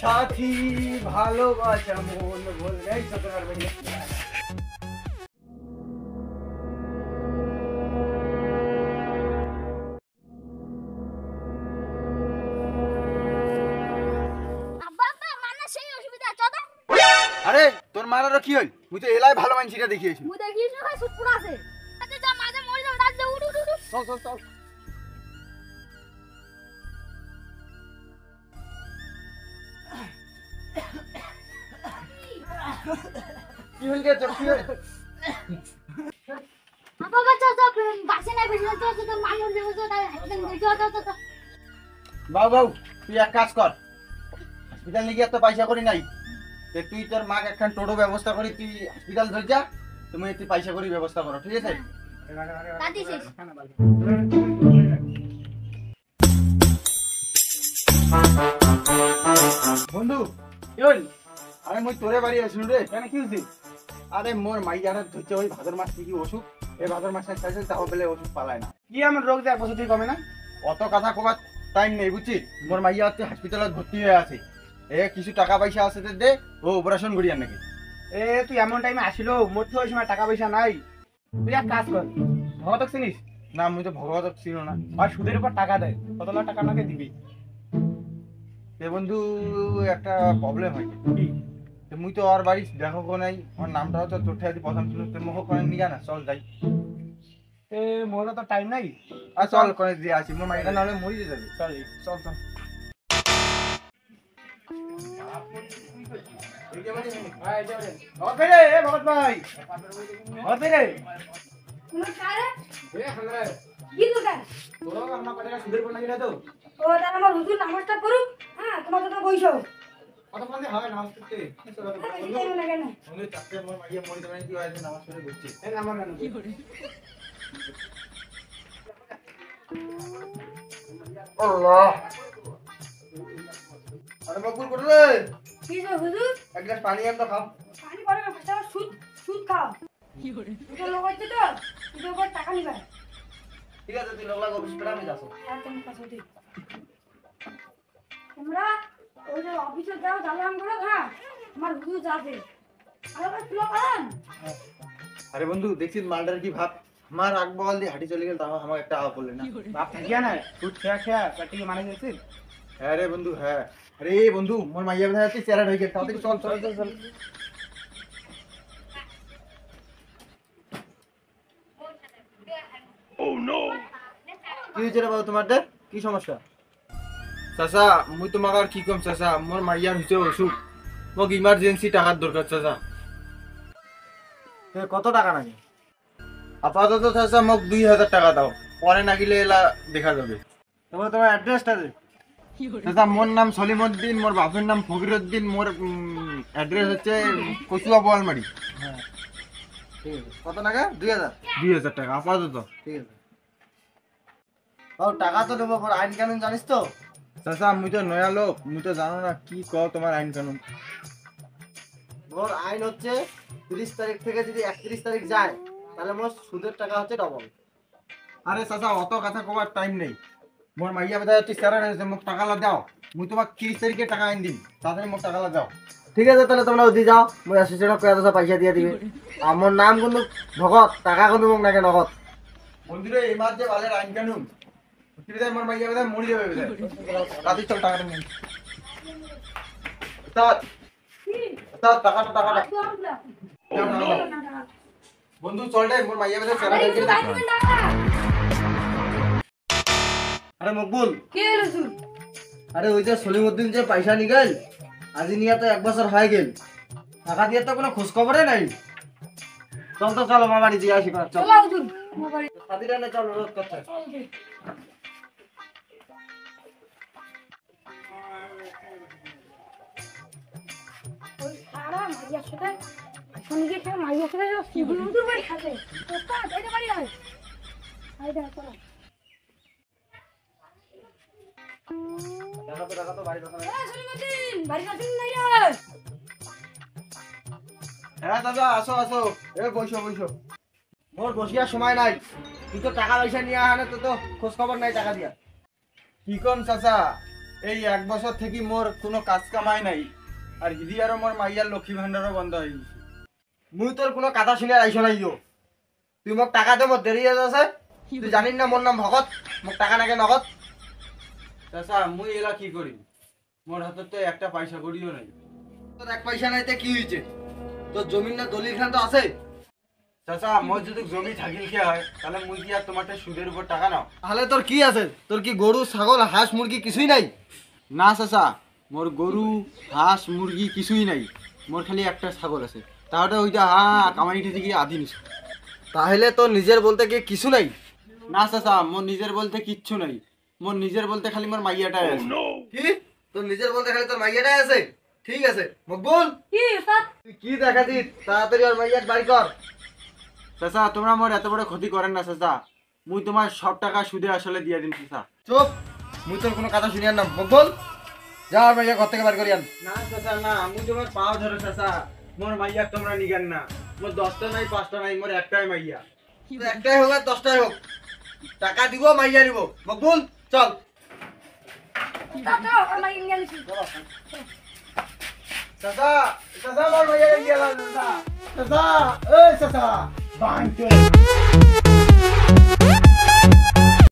সাথী ভালোবাসা মন বললেই চোখে পারবে না। আরে তোর মারারও কি হল? মুই তো এলাই ভালো মানছিটা দেখিয়েছি। মুই দেখিস না ভাই সুটপুর আছে। আচ্ছা যা মাঝে মরে যাও রাত যা উড়ু উড়ু। চল চল চল। কি হল গে তোর কি হল? বাবা বাচ্চা সব বাসে নাই বেশি তো তো মাইর দেব তো তাই একদম দেখো তো। বাবু বাবু তুই এক কাজ কর, হসপিটাল নিয়ে গিয়ে তো পয়সা করি নাই, তুই তোর মাকে একখান টোটো ব্যবস্থা করি, তুই হসপিটাল ধরে যা, তুমি তুই পয়সা করি ব্যবস্থা করো, ঠিক আছে? দাদি শেষ। বন্ধু কি হল? আরে মুই তোরে বাড়ি আসলু রে। কেন কি হয়েছে? আরে মোর মাইয়ারা ধরছে ওই ভাদর মাস থেকে অসুখ, এই ভাদর মাসে চাইছে তাও বেলে ওষুধ পালায় না। কি আমার রোগ দেখ বছর থেকে কমে না? অত কথা কবার টাইম নেই বুঝছিস, মোর মাইয়া হচ্ছে হসপিটালে ভর্তি হয়ে আছে, কিছু টাকা পয়সা আছে দে, ও অপারেশন করিয়ার নাকি। তুই এমন টাইমে আসিল, মোর তো ওই সময় টাকা পয়সা নাই। তুই এক কাজ কর, ভগতক চিনিস? না মুই তো ভগবত ছিল না। আর সুদের উপর টাকা দেয়, কত লাখ টাকা নাকি দিবি। বন্ধু একটা প্রবলেম হয়েছে কি, মুই তো ওর বাড়ি দেখো নাই, ওর নামটা হচ্ছে তোর ঠাই প্রথম ছিল, তোর মুখ করে নিয়ে না, চল যাই। মোর তো টাইম নাই, আর চল করে দিয়ে আসি, মোর মাইটা নাহলে মরি যেতে যাবে। চল চল চল। ভগত ভাই, ভগত ভাই তুমি কারে? রে কি দরকার? তোর আমার টাকা সুদের উপর নাকি না তো? ও তার আমার হুজুর নামাজটা করুক। হ্যাঁ তোমার তো বইছো। কত মানে হয় নামাজ পড়তে? বেশি টাইম না কেন? বন্ধু চাকরি মোর মাইয়া মরি যাবে কি হয়, নামাজ পড়ে বসছি। এই নামাজ কেন কি করে? আল্লাহ, আরে মকবুল করে রে, কি যে হুজুর? এক গ্লাস পানি আন তো খাও। পানি পড়ে না, ফাটা সুদ সুদ খাও। কি করে? এটা লোক হচ্ছে তো, এটা উপর টাকা নিবা। ঠিক আছে তুই লগলা অফিস করে আমি যাবো। আর তুমি কাছে দি। তোমরা ওই যে অফিসে যাও জানলাম করো। হ্যাঁ আমার হুজুর যাবে। আরে তুলো পারেন? আরে বন্ধু দেখছিস মালটার কি ভাব, আমার আগ বগল দিয়ে হাঁটি চলে গেল, তাও আমার একটা আওয়া পড়লে না। বাপ থাকিয়া না সুদ খেয়া খেয়া পেটে মানে গেছে। হ্যাঁ রে বন্ধু হ্যাঁ। আরে বন্ধু মোর মাইয়া বোধ হয় চেহারা হয়ে গেছে, তাড়াতাড়ি চল চল চল চল। কি হয়েছে রে বাবু তোমার, কি সমস্যা? চাচা মুই তোমাকে আর কি কম চাচা, মোর মাইয়ার হয়েছে অসুখ, মোক ইমার্জেন্সি টাকার দরকার চাচা। কত টাকা নাকি? আপাতত চাচা মোক 2000 টাকা দাও, পরে না গেলে এলা দেখা যাবে। তোমার তোমার অ্যাড্রেসটা দে। চাচা মোর নাম সলিমউদ্দিন, মোর বাপের নাম ফকিরউদ্দিন, মোর অ্যাড্রেস হচ্ছে কচুয়া বোয়ালমারি। হ্যাঁ ঠিক আছে। কত টাকা? 2000 টাকা আপাতত। ঠিক আছে। ও টাকা তো দেবো, পর আইন কানুন জানিস তো? চাচা মুই তো নয়া লোক, মুই তো জানো না কি কও তোমার আইন কানুন। মোর আইন হচ্ছে 30 তারিখ থেকে যদি 31 তারিখ যায় তাহলে মোর সুদের টাকা হচ্ছে ডবল। আরে চাচা অত কথা কবার টাইম নেই, মোর মাইয়া বেদা হচ্ছে স্যার হয়েছে, মোক টাকালা দাও, মুই তোমাক 30 তারিখে টাকা আইন দিম, তাড়াতাড়ি মোক টাকালা দাও। ঠিক আছে তাহলে তোমরা ওদি যাও, মুই অ্যাসিস্ট্যান্টক কয়া দোসা পয়সা দিয়ে দিবে। আর মোর নাম কিন্তু ভগত, টাকা কিন্তু মোক নাকে নগদ। বন্ধুরে এবার যে বালের আইন কানুন মোর মাইয়া বেদা মরি যাবে বেদা, রাতে চল টাকাটা নিন। টাকাটা বন্ধু চল রে, মোর মাইয়া বেদা স্যার হয়েছে। আরে মকবুল কে হলো তুই? আরে ওই যে সলিমউদ্দিন যে পয়সা নিগেল, আজি নিয়ে তো 1 বছর হয়ে গেল, টাকা দিয়ে তো কোনো খোঁজ খবরে নাই। চল তো চলো মামা বাড়ি দিয়ে আসি। চল চলো হুজুর আমার বাড়ি। সাদিরা নে চল, রোদ করতে। ওই সারা মাইয়ার সাথে সঙ্গে সে মাইয়ার সাথে হুজুর বাড়ি খাবে। তোটা এটা বাড়ি আয়। আইডা চলো। টাকা তো বাড়ি দোকানে। সলিমউদ্দিন বাড়ি আছেন নাই রে? হ্যাঁ দাদা আসো আসো, বসো বসো। মোর বসিয়ার সময় নাই, তুই তো টাকা পয়সা নিয়ে আনে তো খোঁজ খবর নাই টাকা দিয়া। কি কম চাচা, এই 1 বছর থেকে মোর কোনো কাজ কামাই নাই আর হিদি আর মোর মাইয়ার লক্ষ্মী ভান্ডারও বন্ধ হয়ে গেছে। মুই তোর কোনো কথা শুনে আইছ নাই ইয়ো। তুই মোক টাকা দে, মোর দেরি হয়ে আছে। তুই জানিস না মোর নাম ভগত, মোক টাকা নাগে নগদ। চাচা মুই এলা কি করি, মোর হাতে তো একটা পয়সা করিও নাই। তোর 1 পয়সা নাইতে কি হয়েছে? তোর জমির না দলিল খান তো আছে। চাচা মোর যদি জমি থাকিল কি হয়, তাহলে মুই কি আর তোমার সুদের উপর টাকা নাও? তাহলে তোর কি আছে? তোর কি গরু ছাগল হাঁস মুরগি কিছুই নাই? না চাচা, মোর গরু হাঁস মুরগি কিছুই নাই। মোর খালি একটা ছাগল আছে, তাহলে ওইটা কামাইটি থেকে আদি নিছে। তাহলে তোর নিজের বলতে কি কিছু নাই? না চাচা, মোর নিজের বলতে কিচ্ছু নাই। মোর নিজের বলতে খালি মোর মাইয়াটাই আছে। কি তোর নিজের বলতে খালি তোর মাইয়াটাই আছে? ঠিক আছে মকবুল, কি স্যার? তুই কি দেখাছিস? তাড়াতাড়ি ওর মাইয়ার বাড়ি কর। চাচা তোমরা মোর এত বড় ক্ষতি করেন না চাচা, মুই তোমার সব টাকা সুদে আসলে দিয়ে দিন চাচা। চুপ, মুই তোর কোনো কথা শুনিয়ার না। মকবুল, যা ওর মাইয়া ঘর থেকে বাড়ি করিয়ান। না চাচা না, মুই তোমার পাও ধরো চাচা, মোর মাইয়া তোমরা নিগান না। মোর 10টা নাই 5টা নাই, মোর একটাই মাইয়া। তোর একটাই হোক আর 10টাই হোক, টাকা দিব মাইয়া দিব। মকবুল চল। চাচা আমার ইন্ডিয়া গেছি। চাচা, চাচা আমার মাইয়া গেল। চাচা, চাচা, এই চাচা, বাঁধ